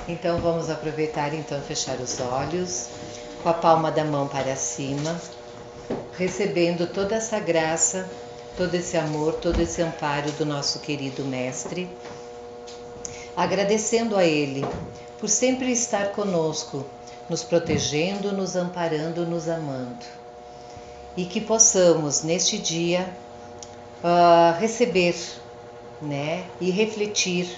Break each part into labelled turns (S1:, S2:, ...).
S1: Então vamos aproveitar então fechar os olhos, com a palma da mão para cima, recebendo toda essa graça, todo esse amor, todo esse amparo do nosso querido Mestre, agradecendo a Ele por sempre estar conosco, nos protegendo, nos amparando, nos amando. E que possamos neste dia receber, né, e refletir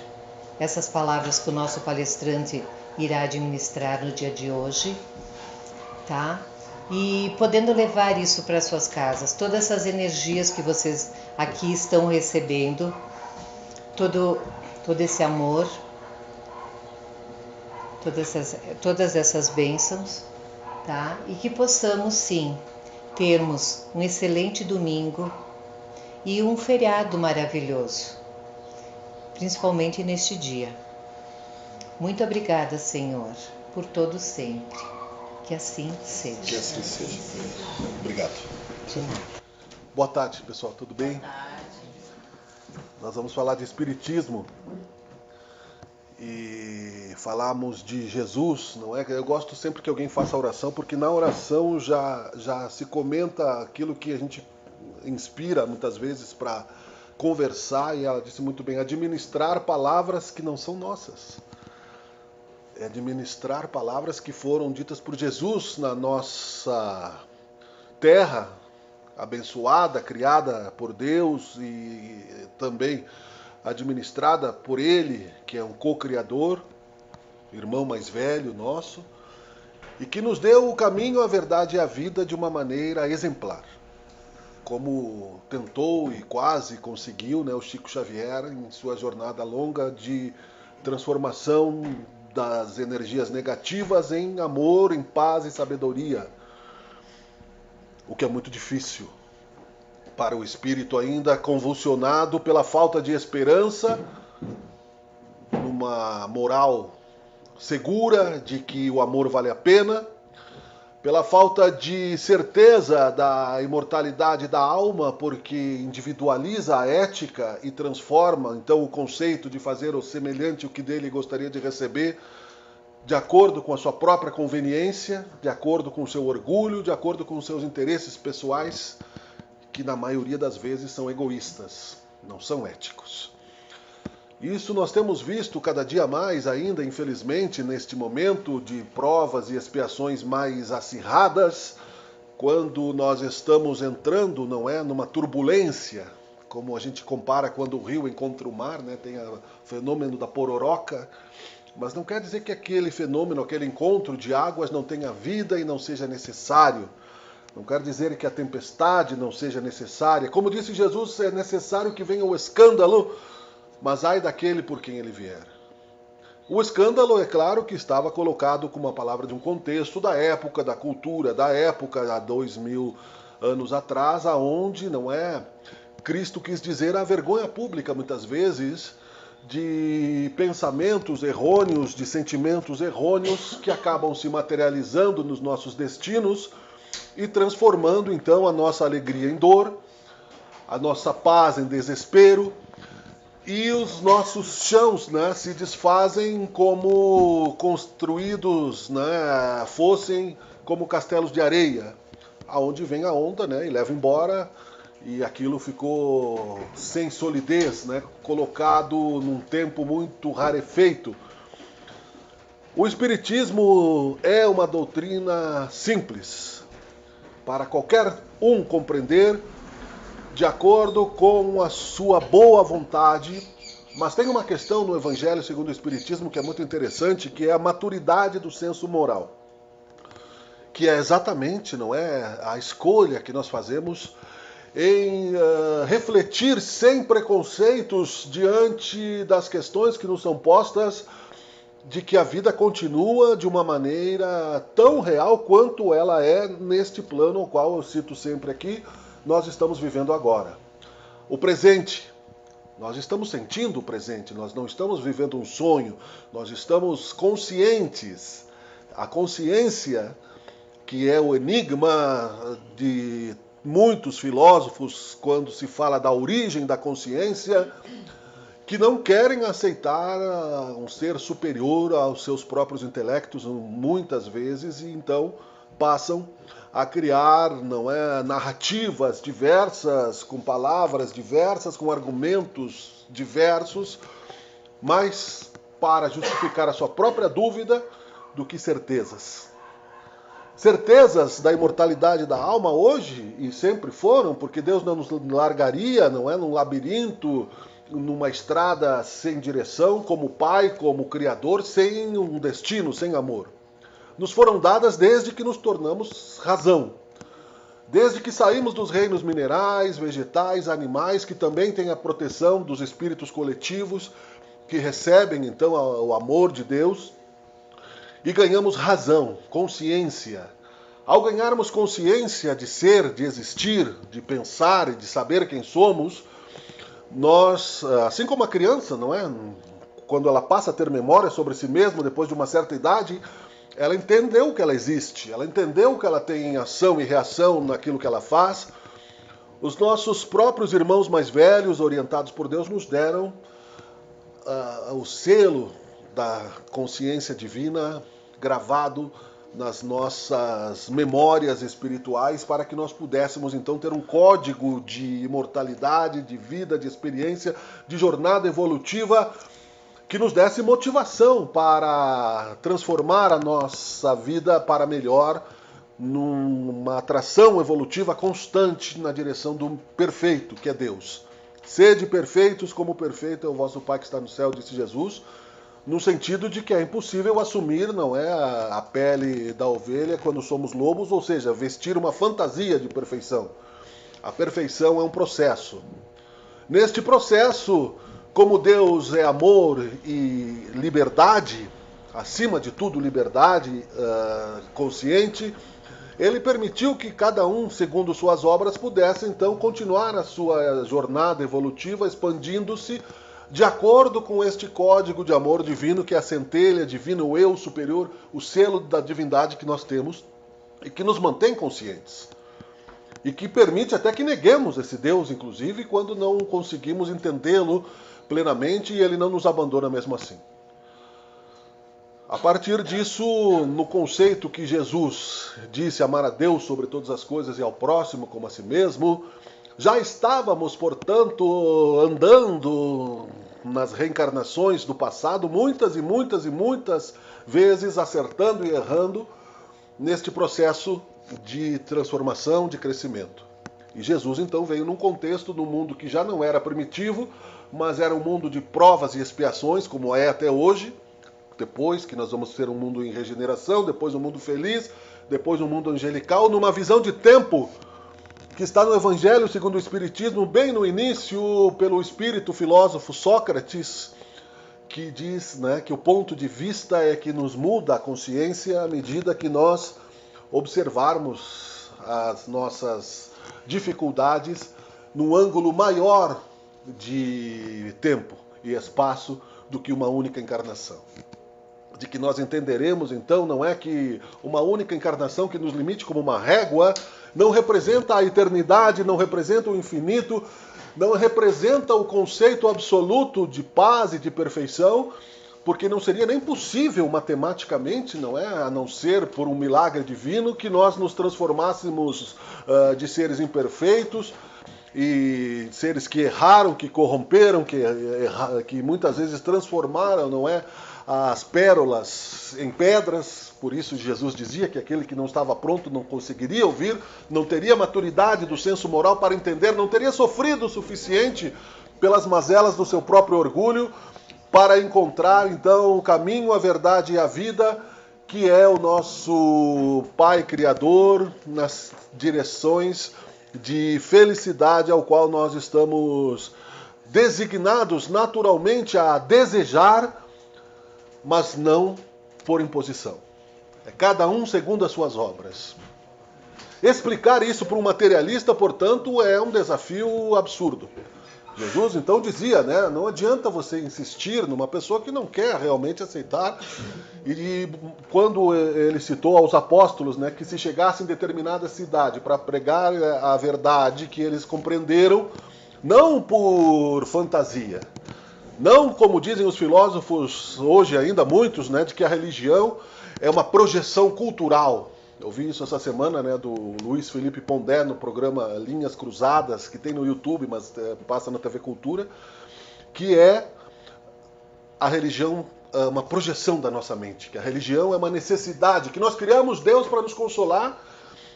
S1: essas palavras que o nosso palestrante irá administrar no dia de hoje, tá? E podendo levar isso para suas casas, todas essas energias que vocês aqui estão recebendo, todo esse amor, todas essas bênçãos, tá? E que possamos sim termos um excelente domingo e um feriado maravilhoso, principalmente neste dia. Muito obrigada, Senhor, por todo sempre. Que assim seja.
S2: Que assim seja. Obrigado.
S1: De nada.
S2: Boa tarde, pessoal. Tudo bem?
S1: Boa tarde.
S2: Nós vamos falar de Espiritismo. E falamos de Jesus, não é? Eu gosto sempre que alguém faça a oração, porque na oração já se comenta aquilo que a gente inspira muitas vezes para conversar, e ela disse muito bem, administrar palavras que não são nossas. É administrar palavras que foram ditas por Jesus na nossa terra, abençoada, criada por Deus e também administrada por Ele, que é um co-criador, irmão mais velho nosso, e que nos deu o caminho, a verdade e a vida de uma maneira exemplar. Como tentou e quase conseguiu, né, o Chico Xavier em sua jornada longa de transformação das energias negativas em amor, em paz e sabedoria. O que é muito difícil para o espírito ainda convulsionado pela falta de esperança, numa moral segura de que o amor vale a pena, pela falta de certeza da imortalidade da alma, porque individualiza a ética e transforma então o conceito de fazer o semelhante o que dele gostaria de receber, de acordo com a sua própria conveniência, de acordo com o seu orgulho, de acordo com os seus interesses pessoais, que na maioria das vezes são egoístas, não são éticos. Isso nós temos visto cada dia mais ainda, infelizmente, neste momento de provas e expiações mais acirradas, quando nós estamos entrando, não é, numa turbulência, como a gente compara quando o rio encontra o mar, né, tem o fenômeno da pororoca, mas não quer dizer que aquele fenômeno, aquele encontro de águas não tenha vida e não seja necessário. Não quer dizer que a tempestade não seja necessária. Como disse Jesus, é necessário que venha o escândalo, mas ai daquele por quem ele vier. O escândalo, é claro, que estava colocado como uma palavra de um contexto da época, da cultura, da época, há 2000 anos atrás, aonde, não é, Cristo quis dizer a vergonha pública, muitas vezes, de pensamentos errôneos, de sentimentos errôneos que acabam se materializando nos nossos destinos e transformando, então, a nossa alegria em dor, a nossa paz em desespero, e os nossos chãos, né, se desfazem como construídos, né, fossem como castelos de areia, aonde vem a onda, né, e leva embora, e aquilo ficou sem solidez, né, colocado num tempo muito rarefeito. O Espiritismo é uma doutrina simples, para qualquer um compreender, de acordo com a sua boa vontade, mas tem uma questão no Evangelho segundo o Espiritismo que é muito interessante, que é a maturidade do senso moral, que é exatamente, não é, a escolha que nós fazemos em refletir sem preconceitos diante das questões que nos são postas, de que a vida continua de uma maneira tão real quanto ela é neste plano ao qual eu cito sempre aqui, nós estamos vivendo agora. O presente, nós estamos sentindo o presente, nós não estamos vivendo um sonho, nós estamos conscientes. A consciência, que é o enigma de muitos filósofos quando se fala da origem da consciência, que não querem aceitar um ser superior aos seus próprios intelectos muitas vezes e então passam a criar, não é, narrativas diversas, com palavras diversas, com argumentos diversos, mas para justificar a sua própria dúvida do que certezas. Certezas da imortalidade da alma hoje, e sempre foram, porque Deus não nos largaria, não é, num labirinto, numa estrada sem direção, como Pai, como Criador, sem um destino, sem amor. Nos foram dadas desde que nos tornamos razão. Desde que saímos dos reinos minerais, vegetais, animais, que também têm a proteção dos espíritos coletivos, que recebem então o amor de Deus, e ganhamos razão, consciência. Ao ganharmos consciência de ser, de existir, de pensar e de saber quem somos, nós, assim como a criança, não é? Quando ela passa a ter memória sobre si mesma depois de uma certa idade, ela entendeu que ela existe, ela entendeu que ela tem ação e reação naquilo que ela faz. Os nossos próprios irmãos mais velhos, orientados por Deus, nos deram o selo da consciência divina gravado nas nossas memórias espirituais para que nós pudéssemos então ter um código de imortalidade, de vida, de experiência, de jornada evolutiva que nos desse motivação para transformar a nossa vida para melhor numa atração evolutiva constante na direção do perfeito, que é Deus. Sede perfeitos como perfeito é o vosso Pai que está no céu, disse Jesus, no sentido de que é impossível assumir, não é, a pele da ovelha quando somos lobos, ou seja, vestir uma fantasia de perfeição. A perfeição é um processo. Neste processo, como Deus é amor e liberdade, acima de tudo liberdade consciente, Ele permitiu que cada um, segundo suas obras, pudesse então continuar a sua jornada evolutiva, expandindo-se de acordo com este código de amor divino, que é a centelha divina, o eu superior, o selo da divindade que nós temos e que nos mantém conscientes. E que permite até que neguemos esse Deus, inclusive, quando não conseguimos entendê-lo plenamente e ele não nos abandona mesmo assim. A partir disso, no conceito que Jesus disse amar a Deus sobre todas as coisas e ao próximo como a si mesmo, já estávamos, portanto, andando nas reencarnações do passado, muitas e muitas e muitas vezes acertando e errando neste processo de transformação, de crescimento. E Jesus então veio num contexto, num mundo que já não era primitivo, mas era um mundo de provas e expiações, como é até hoje, depois que nós vamos ter um mundo em regeneração, depois um mundo feliz, depois um mundo angelical, numa visão de tempo que está no Evangelho segundo o Espiritismo, bem no início, pelo espírito filósofo Sócrates, que diz, né, que o ponto de vista é que nos muda a consciência à medida que nós observarmos as nossas dificuldades num ângulo maior de tempo e espaço do que uma única encarnação. De que nós entenderemos, então, não é que uma única encarnação que nos limite como uma régua não representa a eternidade, não representa o infinito, não representa o conceito absoluto de paz e de perfeição, porque não seria nem possível matematicamente, não é, a não ser por um milagre divino, que nós nos transformássemos de seres imperfeitos e seres que erraram, que corromperam, que muitas vezes transformaram, não é, as pérolas em pedras. Por isso Jesus dizia que aquele que não estava pronto não conseguiria ouvir, não teria maturidade do senso moral para entender, não teria sofrido o suficiente pelas mazelas do seu próprio orgulho para encontrar então o caminho, a verdade e a vida, que é o nosso Pai Criador, nas direções de felicidade ao qual nós estamos designados naturalmente a desejar, mas não por imposição. É cada um segundo as suas obras. Explicar isso para um materialista, portanto, é um desafio absurdo. Jesus então dizia, né, não adianta você insistir numa pessoa que não quer realmente aceitar. E quando ele citou aos apóstolos, né, que se chegasse em determinada cidade para pregar a verdade que eles compreenderam, não por fantasia, Não como dizem os filósofos hoje ainda, muitos, né, de que a religião é uma projeção cultural. Eu vi isso essa semana, né, do Luiz Felipe Pondé no programa Linhas Cruzadas, que tem no YouTube, mas passa na TV Cultura, que é a religião uma projeção da nossa mente, que a religião é uma necessidade, que nós criamos Deus para nos consolar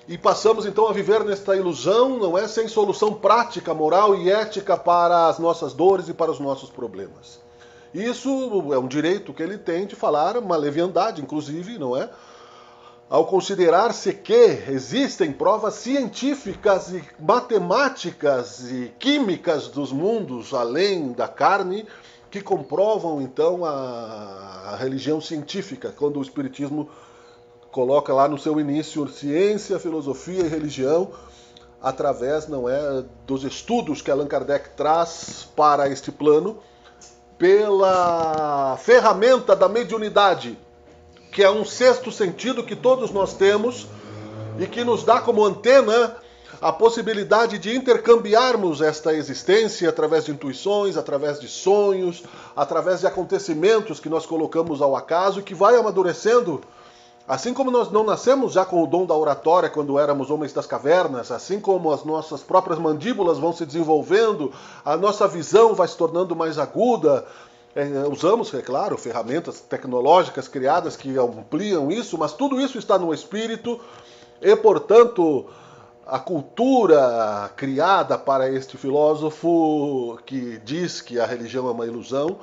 S2: e passamos então a viver nesta ilusão, não é, sem solução prática, moral e ética para as nossas dores e para os nossos problemas. Isso é um direito que ele tem de falar, uma leviandade, inclusive, não é? Ao considerar-se que existem provas científicas e matemáticas e químicas dos mundos além da carne que comprovam então a religião científica, quando o Espiritismo coloca lá no seu início ciência, filosofia e religião, através, não é, dos estudos que Allan Kardec traz para este plano, pela ferramenta da mediunidade, que é um sexto sentido que todos nós temos e que nos dá como antena a possibilidade de intercambiarmos esta existência através de intuições, através de sonhos, através de acontecimentos que nós colocamos ao acaso e que vai amadurecendo. Assim como nós não nascemos já com o dom da oratória quando éramos homens das cavernas, assim como as nossas próprias mandíbulas vão se desenvolvendo, a nossa visão vai se tornando mais aguda. Usamos, é claro, ferramentas tecnológicas criadas que ampliam isso, mas tudo isso está no espírito e, portanto, a cultura criada para este filósofo que diz que a religião é uma ilusão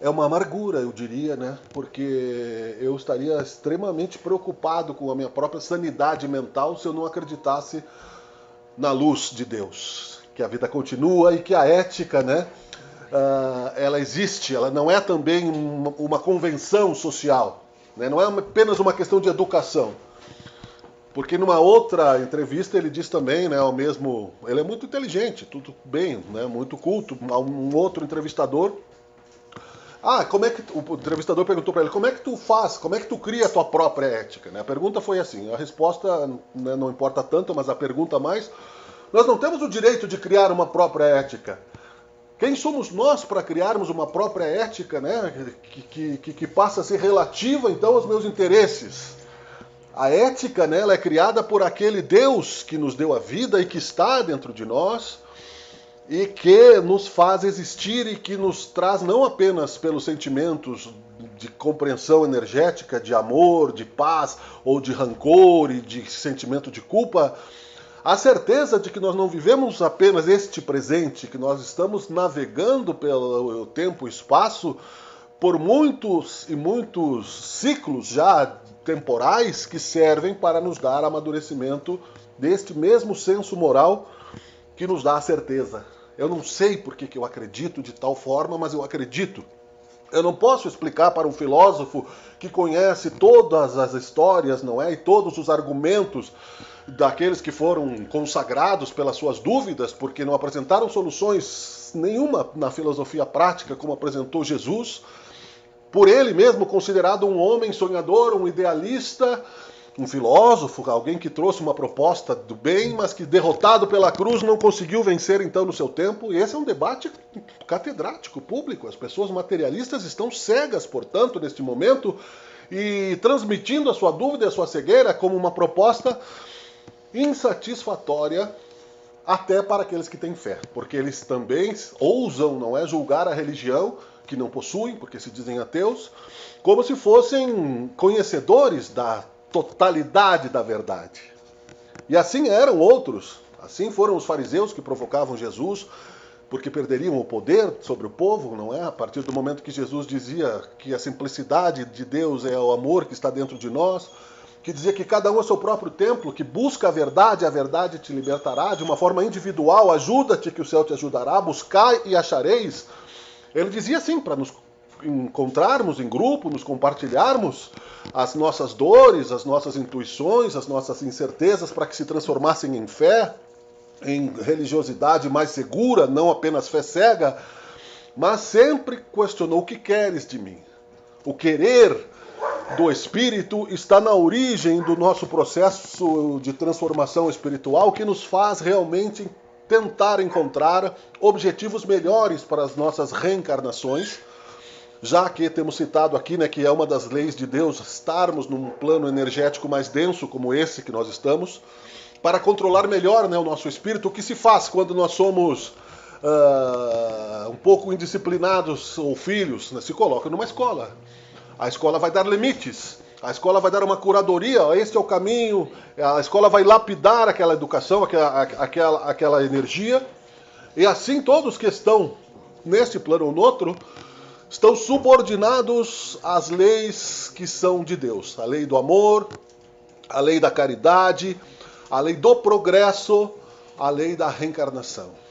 S2: é uma amargura, eu diria, né? Porque eu estaria extremamente preocupado com a minha própria sanidade mental se eu não acreditasse na luz de Deus, que a vida continua e que a ética, né? Ela existe, ela não é também uma convenção social, né? Não é apenas uma questão de educação. Porque numa outra entrevista ele diz também, né, ao mesmo, ele é muito inteligente, tudo bem, né, muito culto, um outro entrevistador. Como é que o entrevistador perguntou para ele, como é que tu faz, como é que tu cria a tua própria ética? Né? A pergunta foi assim, a resposta, né, não importa tanto, mas a pergunta mais, nós não temos o direito de criar uma própria ética. Quem somos nós para criarmos uma própria ética, né, que passa a ser relativa então aos meus interesses? A ética, né, ela é criada por aquele Deus que nos deu a vida e que está dentro de nós e que nos faz existir e que nos traz não apenas pelos sentimentos de compreensão energética, de amor, de paz ou de rancor e de sentimento de culpa, a certeza de que nós não vivemos apenas este presente, que nós estamos navegando pelo tempo e espaço por muitos e muitos ciclos já temporais que servem para nos dar amadurecimento deste mesmo senso moral que nos dá a certeza. Eu não sei por que eu acredito de tal forma, mas eu acredito. Eu não posso explicar para um filósofo que conhece todas as histórias, não é? E todos os argumentos daqueles que foram consagrados pelas suas dúvidas, porque não apresentaram soluções nenhuma na filosofia prática, como apresentou Jesus, por ele mesmo considerado um homem sonhador, um idealista, um filósofo, alguém que trouxe uma proposta do bem, mas que derrotado pela cruz não conseguiu vencer então no seu tempo. E esse é um debate catedrático, público. As pessoas materialistas estão cegas, portanto, neste momento, e transmitindo a sua dúvida e a sua cegueira como uma proposta insatisfatória até para aqueles que têm fé, porque eles também ousam, não é, julgar a religião que não possuem, porque se dizem ateus, como se fossem conhecedores da totalidade da verdade. E assim eram outros, assim foram os fariseus que provocavam Jesus, porque perderiam o poder sobre o povo, não é? A partir do momento que Jesus dizia que a simplicidade de Deus é o amor que está dentro de nós, que dizia que cada um é seu próprio templo, que busca a verdade te libertará, de uma forma individual, ajuda-te que o céu te ajudará, buscai e achareis. Ele dizia assim, para nos encontrarmos em grupo, nos compartilharmos as nossas dores, as nossas intuições, as nossas incertezas, para que se transformassem em fé, em religiosidade mais segura, não apenas fé cega, mas sempre questionou: o que queres de mim? O querer do Espírito está na origem do nosso processo de transformação espiritual, que nos faz realmente tentar encontrar objetivos melhores para as nossas reencarnações, já que temos citado aqui, né, que é uma das leis de Deus estarmos num plano energético mais denso como esse que nós estamos, para controlar melhor, né, o nosso espírito. O que se faz quando nós somos um pouco indisciplinados ou filhos, né, se coloca numa escola. A escola vai dar limites, a escola vai dar uma curadoria, este é o caminho, a escola vai lapidar aquela educação, aquela energia, e assim todos que estão neste plano ou no outro estão subordinados às leis que são de Deus. A lei do amor, a lei da caridade, a lei do progresso, a lei da reencarnação.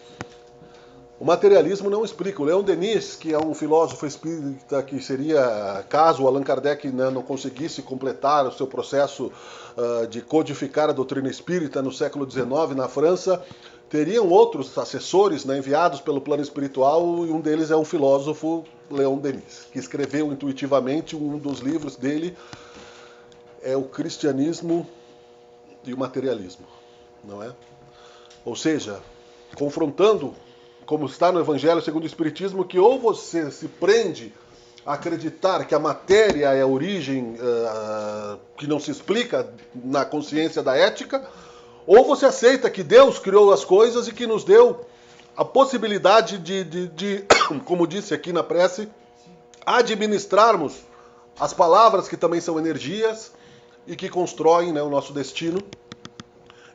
S2: O materialismo não explica. O Leon Denis, que é um filósofo espírita que seria, caso o Allan Kardec, né, não conseguisse completar o seu processo de codificar a doutrina espírita no século XIX na França, teriam outros assessores, né, enviados pelo plano espiritual, e um deles é um filósofo, Leon Denis, que escreveu intuitivamente um dos livros dele, é o Cristianismo e o Materialismo, não é? Ou seja, confrontando, como está no Evangelho segundo o Espiritismo, que ou você se prende a acreditar que a matéria é a origem que não se explica na consciência da ética, ou você aceita que Deus criou as coisas e que nos deu a possibilidade de como disse aqui na prece, administrarmos as palavras que também são energias e que constroem, né, o nosso destino,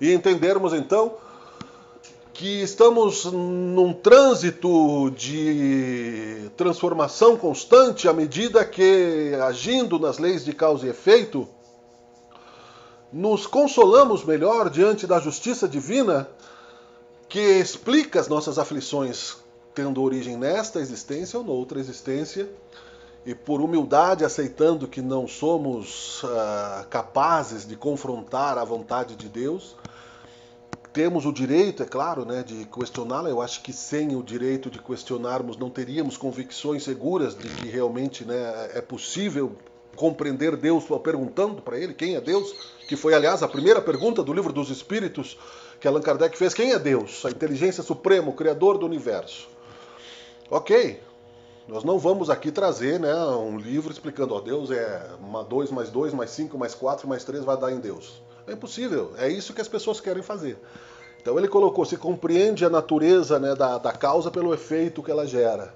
S2: e entendermos então que estamos num trânsito de transformação constante à medida que, agindo nas leis de causa e efeito, nos consolamos melhor diante da justiça divina que explica as nossas aflições, tendo origem nesta existência ou noutra existência, e por humildade aceitando que não somos capazes de confrontar a vontade de Deus. Temos o direito, é claro, né, de questioná-la. Eu acho que sem o direito de questionarmos não teríamos convicções seguras de que realmente, né, é possível compreender Deus perguntando para ele quem é Deus, que foi, aliás, a primeira pergunta do Livro dos Espíritos que Allan Kardec fez. Quem é Deus? A inteligência suprema, o Criador do universo. Ok, nós não vamos aqui trazer, né, um livro explicando, ó, Deus é 2 mais 2 mais 5 mais 4 mais 3 vai dar em Deus. É impossível, é isso que as pessoas querem fazer. Então ele colocou, se compreende a natureza, né, da causa pelo efeito que ela gera.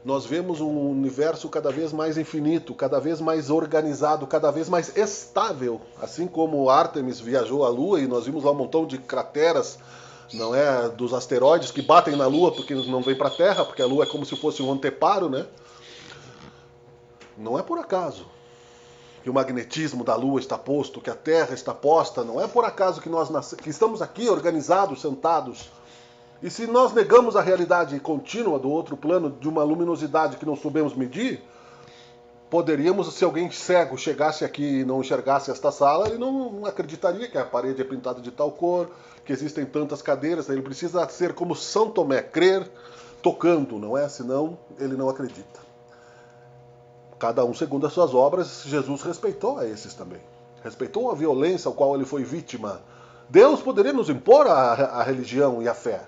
S2: Nós vemos um universo cada vez mais infinito, cada vez mais organizado, cada vez mais estável. Assim como Artemis viajou à Lua e nós vimos lá um montão de crateras, não é, dos asteroides que batem na Lua porque não vem para a Terra, porque a Lua é como se fosse um anteparo, né? Não é por acaso que o magnetismo da Lua está posto, que a Terra está posta, não é por acaso que que estamos aqui organizados, sentados. E se nós negamos a realidade contínua do outro plano de uma luminosidade que não soubemos medir, poderíamos, se alguém cego chegasse aqui e não enxergasse esta sala, ele não acreditaria que a parede é pintada de tal cor, que existem tantas cadeiras. Ele precisa ser como São Tomé, crer tocando, não é? Senão ele não acredita. Cada um segundo as suas obras. Jesus respeitou a esses também. Respeitou a violência ao qual ele foi vítima. Deus poderia nos impor a religião e a fé.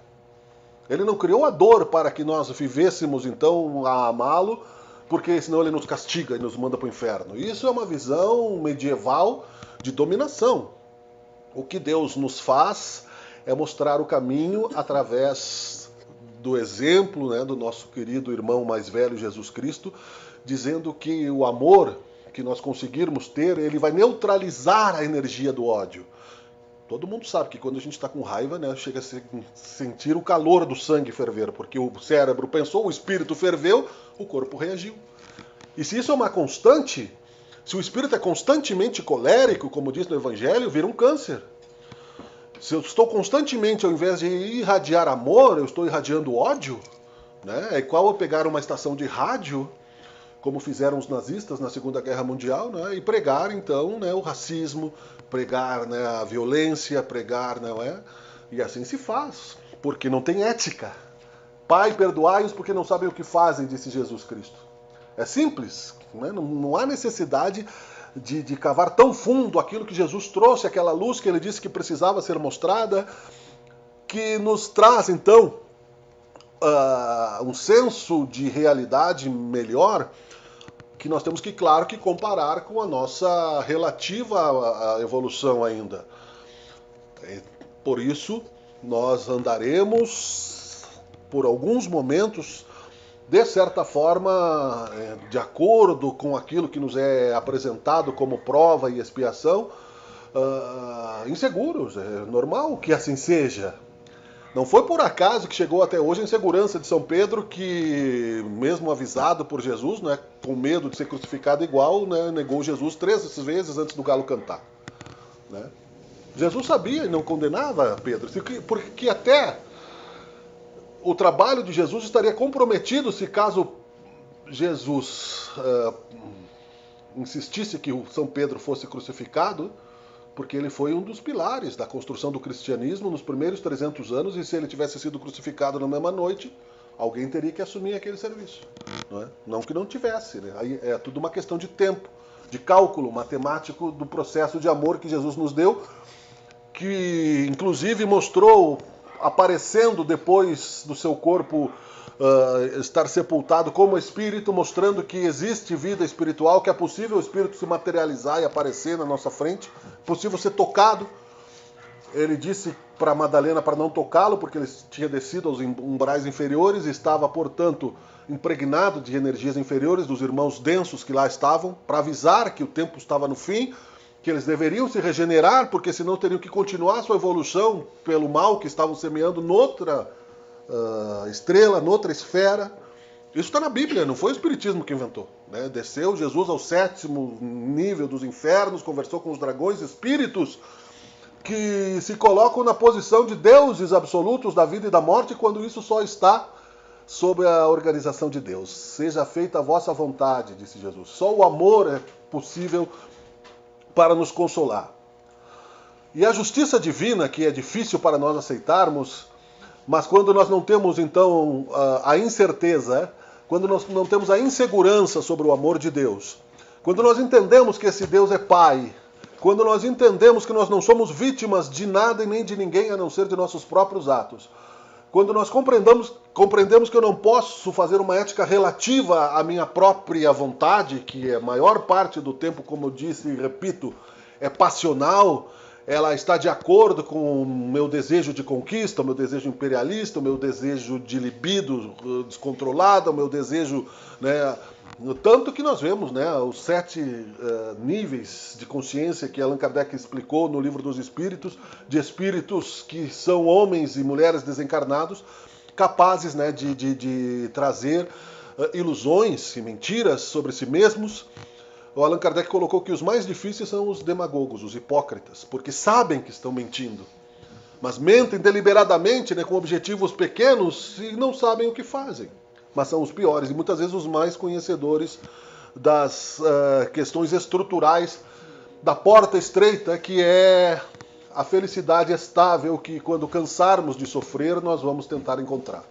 S2: Ele não criou a dor para que nós vivêssemos então a amá-lo, porque senão ele nos castiga e nos manda para o inferno. Isso é uma visão medieval de dominação. O que Deus nos faz é mostrar o caminho através do exemplo, né, do nosso querido irmão mais velho, Jesus Cristo, dizendo que o amor que nós conseguirmos ter, ele vai neutralizar a energia do ódio. Todo mundo sabe que quando a gente está com raiva, né, chega a sentir o calor do sangue ferver, porque o cérebro pensou, o espírito ferveu, o corpo reagiu. E se isso é uma constante, se o espírito é constantemente colérico, como diz no Evangelho, vira um câncer. Se eu estou constantemente, ao invés de irradiar amor, eu estou irradiando ódio, né? É igual eu pegar uma estação de rádio, como fizeram os nazistas na Segunda Guerra Mundial, né, e pregar, então, né, o racismo, pregar, né, a violência, pregar, não é? E assim se faz, porque não tem ética. Pai, perdoai-os porque não sabem o que fazem, disse Jesus Cristo. É simples, né? Não há necessidade de cavar tão fundo aquilo que Jesus trouxe, aquela luz que ele disse que precisava ser mostrada, que nos traz, então, um senso de realidade melhor, que nós temos que, claro, que comparar com a nossa relativa evolução ainda. Por isso, nós andaremos por alguns momentos, de certa forma, de acordo com aquilo que nos é apresentado como prova e expiação, inseguros. É normal que assim seja. Não foi por acaso que chegou até hoje a insegurança de São Pedro, que, mesmo avisado por Jesus, né, com medo de ser crucificado igual, né, negou Jesus 3 vezes antes do galo cantar. Né? Jesus sabia e não condenava Pedro, porque até o trabalho de Jesus estaria comprometido se caso Jesus insistisse que o São Pedro fosse crucificado, porque ele foi um dos pilares da construção do cristianismo nos primeiros 300 anos, e se ele tivesse sido crucificado na mesma noite, alguém teria que assumir aquele serviço. Não é? Não que não tivesse, né? Aí é tudo uma questão de tempo, de cálculo matemático do processo de amor que Jesus nos deu, que inclusive mostrou aparecendo depois do seu corpo estar sepultado como espírito, mostrando que existe vida espiritual, que é possível o espírito se materializar e aparecer na nossa frente, possível ser tocado. Ele disse para Madalena para não tocá-lo, porque ele tinha descido aos umbrais inferiores e estava, portanto, impregnado de energias inferiores dos irmãos densos que lá estavam, para avisar que o tempo estava no fim, que eles deveriam se regenerar, porque senão teriam que continuar sua evolução pelo mal que estavam semeando noutra estrela, noutra esfera. Isso está na Bíblia, não foi o Espiritismo que inventou. Né? Desceu Jesus ao 7º nível dos infernos, conversou com os dragões, espíritos que se colocam na posição de deuses absolutos da vida e da morte, quando isso só está sob a organização de Deus. Seja feita a vossa vontade, disse Jesus. Só o amor é possível para nos consolar. E a justiça divina, que é difícil para nós aceitarmos, mas quando nós não temos, então, a incerteza, quando nós não temos a insegurança sobre o amor de Deus, quando nós entendemos que esse Deus é Pai, quando nós entendemos que nós não somos vítimas de nada e nem de ninguém a não ser de nossos próprios atos, quando nós compreendemos que eu não posso fazer uma ética relativa à minha própria vontade, que a maior parte do tempo, como eu disse e repito, é passional, ela está de acordo com o meu desejo de conquista, o meu desejo imperialista, o meu desejo de libido descontrolada, o meu desejo, né, tanto que nós vemos, né, os 7 níveis de consciência que Allan Kardec explicou no Livro dos Espíritos, de espíritos que são homens e mulheres desencarnados, capazes, né, de trazer ilusões e mentiras sobre si mesmos. O Allan Kardec colocou que os mais difíceis são os demagogos, os hipócritas, porque sabem que estão mentindo, mas mentem deliberadamente, né, com objetivos pequenos, e não sabem o que fazem. Mas são os piores e muitas vezes os mais conhecedores das questões estruturais da porta estreita, que é a felicidade estável que, quando cansarmos de sofrer, nós vamos tentar encontrar.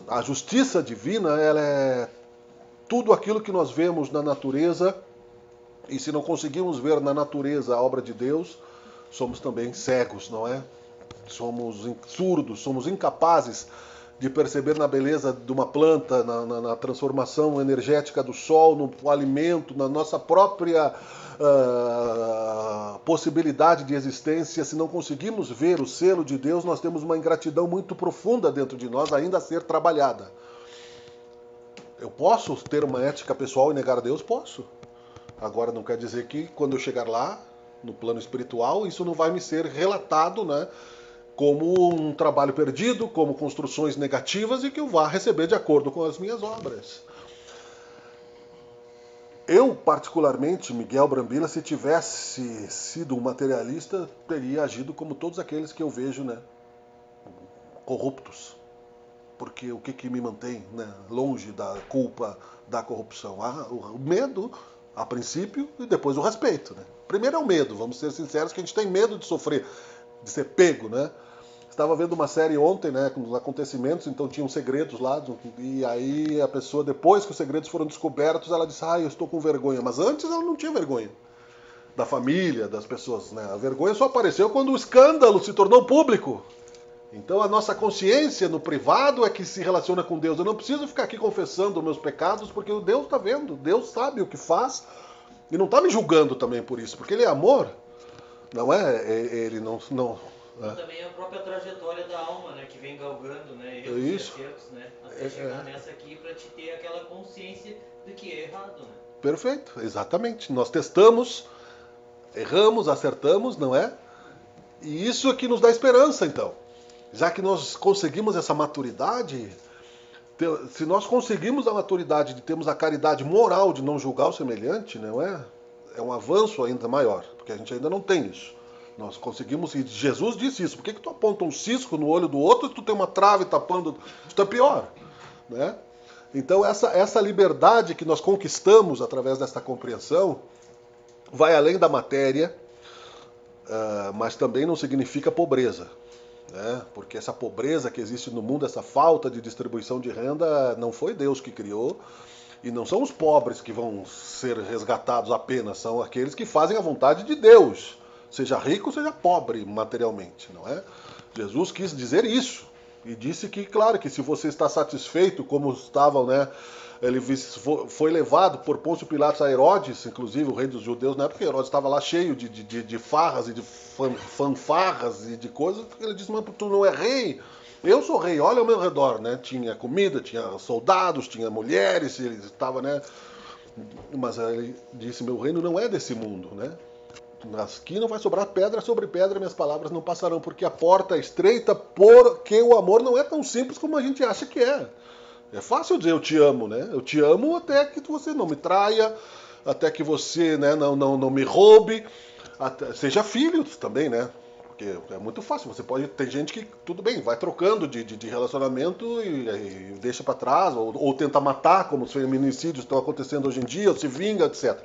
S2: A justiça divina, ela é tudo aquilo que nós vemos na natureza, e se não conseguimos ver na natureza a obra de Deus, somos também cegos, não é? Somos surdos, somos incapazes de perceber na beleza de uma planta, na transformação energética do sol, no alimento, na nossa própria possibilidade de existência. Se não conseguimos ver o selo de Deus, nós temos uma ingratidão muito profunda dentro de nós, ainda a ser trabalhada. Eu posso ter uma ética pessoal e negar a Deus? Posso. Agora não quer dizer que quando eu chegar lá, no plano espiritual, isso não vai me ser relatado, né, como um trabalho perdido, como construções negativas, e que eu vá receber de acordo com as minhas obras. Eu, particularmente, Miguel Brambila, se tivesse sido um materialista, teria agido como todos aqueles que eu vejo, né, corruptos. Porque o que me mantém, né, longe da culpa da corrupção? O medo, a princípio, e depois o respeito. Né? Primeiro é o medo, vamos ser sinceros, que a gente tem medo de sofrer, de ser pego, né? Estava vendo uma série ontem, né, com os acontecimentos, então tinham segredos lá, e aí a pessoa, depois que os segredos foram descobertos, ela disse, eu estou com vergonha. Mas antes ela não tinha vergonha da família, das pessoas, né? A vergonha só apareceu quando o escândalo se tornou público. Então a nossa consciência no privado é que se relaciona com Deus. Eu não preciso ficar aqui confessando meus pecados, porque o Deus está vendo, Deus sabe o que faz e não está me julgando também por isso, porque Ele é amor, não é? Ele não
S3: Também é a própria trajetória da alma, né, que vem galgando, né, erros e acertos, né, até chegar nessa aqui para te ter aquela consciência de que é errado, né?
S2: Perfeito, exatamente. Nós testamos, erramos, acertamos, não é? E isso é que nos dá esperança, então. Já que nós conseguimos essa maturidade, se nós conseguimos a maturidade de termos a caridade moral de não julgar o semelhante, não é? É um avanço ainda maior, porque a gente ainda não tem isso. Nós conseguimos, e Jesus disse isso, por que tu aponta um cisco no olho do outro e tu tem uma trave tapando? Isso é pior, né? Então essa liberdade que nós conquistamos através desta compreensão vai além da matéria, mas também não significa pobreza, né? Porque essa pobreza que existe no mundo, essa falta de distribuição de renda, não foi Deus que criou, e não são os pobres que vão ser resgatados apenas, são aqueles que fazem a vontade de Deus, seja rico, seja pobre materialmente, não é? Jesus quis dizer isso, e disse que, claro, que se você está satisfeito, como estavam, né? Ele foi levado por Pôncio Pilatos a Herodes, inclusive o rei dos judeus, na época Herodes estava lá cheio de farras e de fanfarras e de coisas. Ele disse, mas tu não é rei? Eu sou rei, olha ao meu redor, né? Tinha comida, tinha soldados, tinha mulheres, ele estava, né? Mas ele disse, meu reino não é desse mundo, né? Aqui não vai sobrar pedra sobre pedra, minhas palavras não passarão, porque a porta é estreita, porque o amor não é tão simples como a gente acha que é. É fácil dizer eu te amo, né? Eu te amo até que você não me traia, até que você, né, não me roube, seja filho também, né? Porque é muito fácil. Você pode ter gente que, tudo bem, vai trocando de relacionamento e deixa pra trás, ou tenta matar, como os feminicídios estão acontecendo hoje em dia, ou se vinga, etc.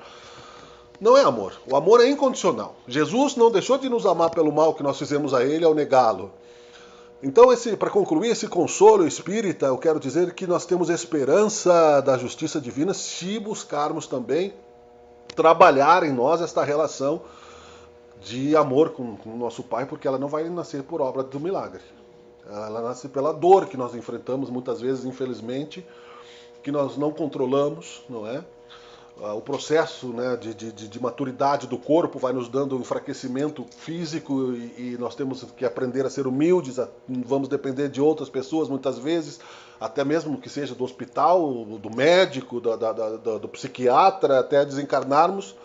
S2: Não é amor. O amor é incondicional. Jesus não deixou de nos amar pelo mal que nós fizemos a Ele ao negá-lo. Então, para concluir esse consolo espírita, eu quero dizer que nós temos esperança da justiça divina se buscarmos também trabalhar em nós esta relação de amor com o nosso Pai, porque ela não vai nascer por obra do milagre. Ela nasce pela dor que nós enfrentamos muitas vezes, infelizmente, que nós não controlamos, não é? O processo, né, de maturidade do corpo vai nos dando um enfraquecimento físico e nós temos que aprender a ser humildes, vamos depender de outras pessoas muitas vezes, até mesmo que seja do hospital, do médico, do psiquiatra, até desencarnarmos.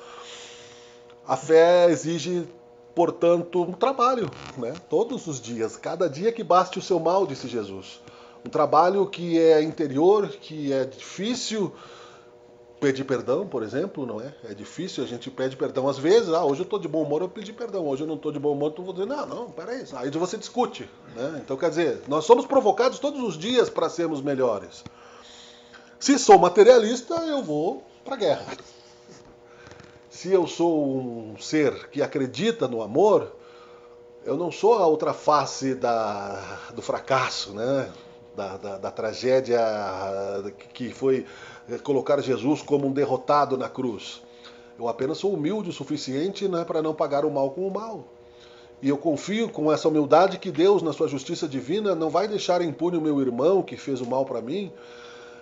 S2: A fé exige, portanto, um trabalho, né, todos os dias, cada dia que baste o seu mal, disse Jesus. Um trabalho que é interior, que é difícil. Pedir perdão, por exemplo, não é? É difícil, a gente pede perdão às vezes. Hoje eu estou de bom humor, eu pedi perdão. Hoje eu não estou de bom humor, eu vou dizer, não, peraí. Aí você discute, né? Então, quer dizer, nós somos provocados todos os dias para sermos melhores. Se sou materialista, eu vou para a guerra. Se eu sou um ser que acredita no amor, eu não sou a outra face do fracasso, né? Da tragédia que foi colocar Jesus como um derrotado na cruz. Eu apenas sou humilde o suficiente, né, para não pagar o mal com o mal. E eu confio com essa humildade que Deus, na sua justiça divina, não vai deixar impune o meu irmão que fez o mal para mim,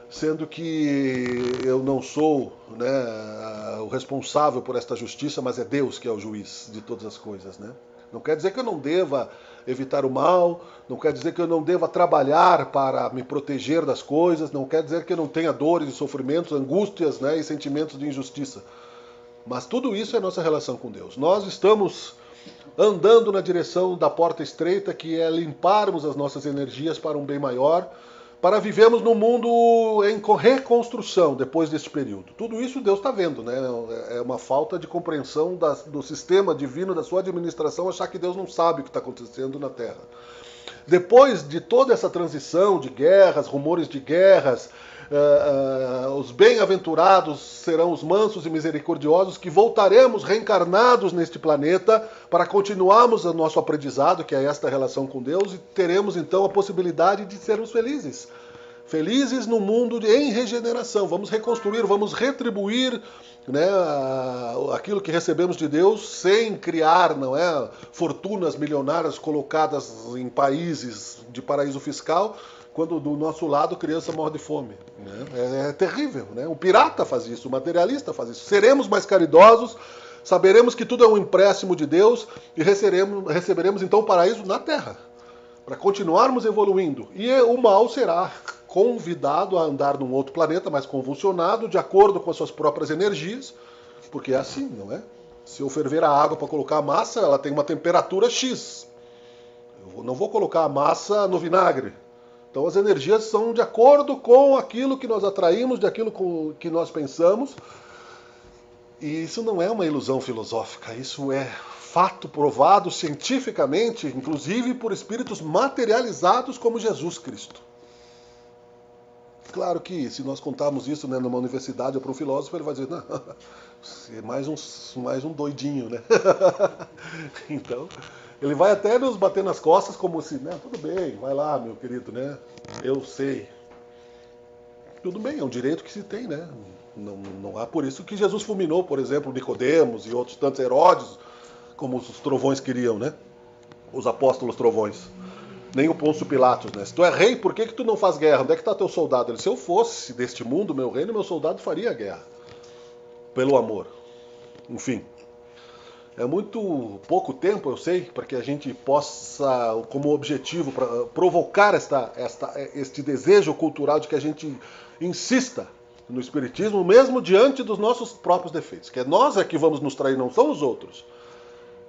S2: sendo que eu não sou, né, o responsável por esta justiça, mas é Deus que é o juiz de todas as coisas, né? Não quer dizer que eu não deva evitar o mal, não quer dizer que eu não deva trabalhar para me proteger das coisas, não quer dizer que eu não tenha dores e sofrimentos, angústias, né, e sentimentos de injustiça. Mas tudo isso é nossa relação com Deus. Nós estamos andando na direção da porta estreita, que é limparmos as nossas energias para um bem maior, para vivermos num mundo em reconstrução depois desse período. Tudo isso Deus está vendo, né? É uma falta de compreensão do sistema divino, da sua administração, achar que Deus não sabe o que está acontecendo na Terra. Depois de toda essa transição de guerras, rumores de guerras, os bem-aventurados serão os mansos e misericordiosos, que voltaremos reencarnados neste planeta para continuarmos o nosso aprendizado, que é esta relação com Deus, e teremos então a possibilidade de sermos felizes. Felizes no mundo em regeneração. Vamos reconstruir, vamos retribuir, né, aquilo que recebemos de Deus sem criar, não é, fortunas milionárias colocadas em países de paraíso fiscal, quando do nosso lado criança morre de fome. Né? É terrível. Né? O pirata faz isso, o materialista faz isso. Seremos mais caridosos, saberemos que tudo é um empréstimo de Deus e receberemos então o paraíso na terra, para continuarmos evoluindo. E o mal será convidado a andar num outro planeta mais convulsionado, de acordo com as suas próprias energias, porque é assim, não é? Se eu ferver a água para colocar a massa, ela tem uma temperatura X. Eu não vou colocar a massa no vinagre. Então as energias são de acordo com aquilo que nós atraímos, de aquilo que nós pensamos. E isso não é uma ilusão filosófica, isso é fato provado cientificamente, inclusive por espíritos materializados como Jesus Cristo. Claro que se nós contarmos isso, né, numa universidade ou para um filósofo, ele vai dizer, não, é mais um doidinho, né? Então, ele vai até nos bater nas costas como se, né, tudo bem, vai lá, meu querido, né? Eu sei. Tudo bem, é um direito que se tem, né? Não há por isso que Jesus fulminou, por exemplo, Nicodemos e outros tantos Herodes, como os trovões queriam, né? Os apóstolos trovões. Nem o Pôncio Pilatos, né? Se tu é rei, por que tu não faz guerra? Onde é que está teu soldado? Ele, se eu fosse deste mundo, meu reino, meu soldado faria guerra. Pelo amor. Enfim. É muito pouco tempo, eu sei, para que a gente possa, como objetivo, para provocar este desejo cultural de que a gente insista no Espiritismo, mesmo diante dos nossos próprios defeitos. Que é nós que vamos nos trair, não são os outros.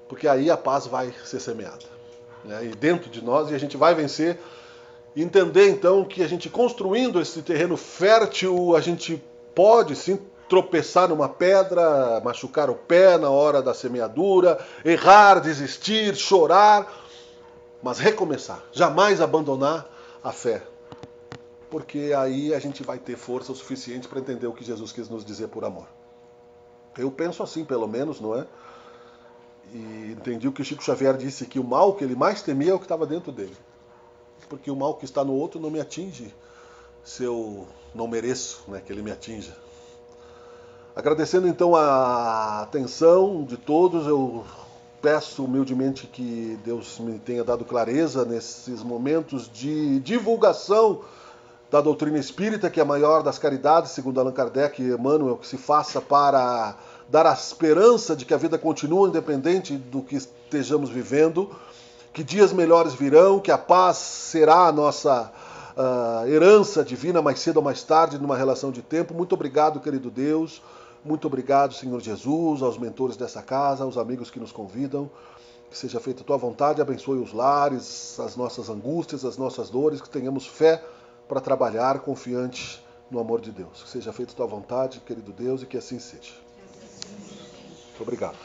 S2: Porque aí a paz vai ser semeada. Né, e dentro de nós, e a gente vai vencer, e entender então que a gente construindo esse terreno fértil, a gente pode sim tropeçar numa pedra, machucar o pé na hora da semeadura, errar, desistir, chorar, mas recomeçar, jamais abandonar a fé, porque aí a gente vai ter força o suficiente para entender o que Jesus quis nos dizer por amor. Eu penso assim, pelo menos, não é? E entendi o que Chico Xavier disse, que o mal que ele mais temia é o que estava dentro dele. Porque o mal que está no outro não me atinge se eu não mereço, né, que ele me atinja. Agradecendo então a atenção de todos, eu peço humildemente que Deus me tenha dado clareza nesses momentos de divulgação da doutrina espírita, que é a maior das caridades, segundo Allan Kardec e Emmanuel, que se faça para dar a esperança de que a vida continua independente do que estejamos vivendo, que dias melhores virão, que a paz será a nossa herança divina mais cedo ou mais tarde, numa relação de tempo. Muito obrigado, querido Deus. Muito obrigado, Senhor Jesus, aos mentores dessa casa, aos amigos que nos convidam. Que seja feita a tua vontade, abençoe os lares, as nossas angústias, as nossas dores, que tenhamos fé para trabalhar confiante no amor de Deus. Que seja feita a tua vontade, querido Deus, e que assim seja. Muito obrigado.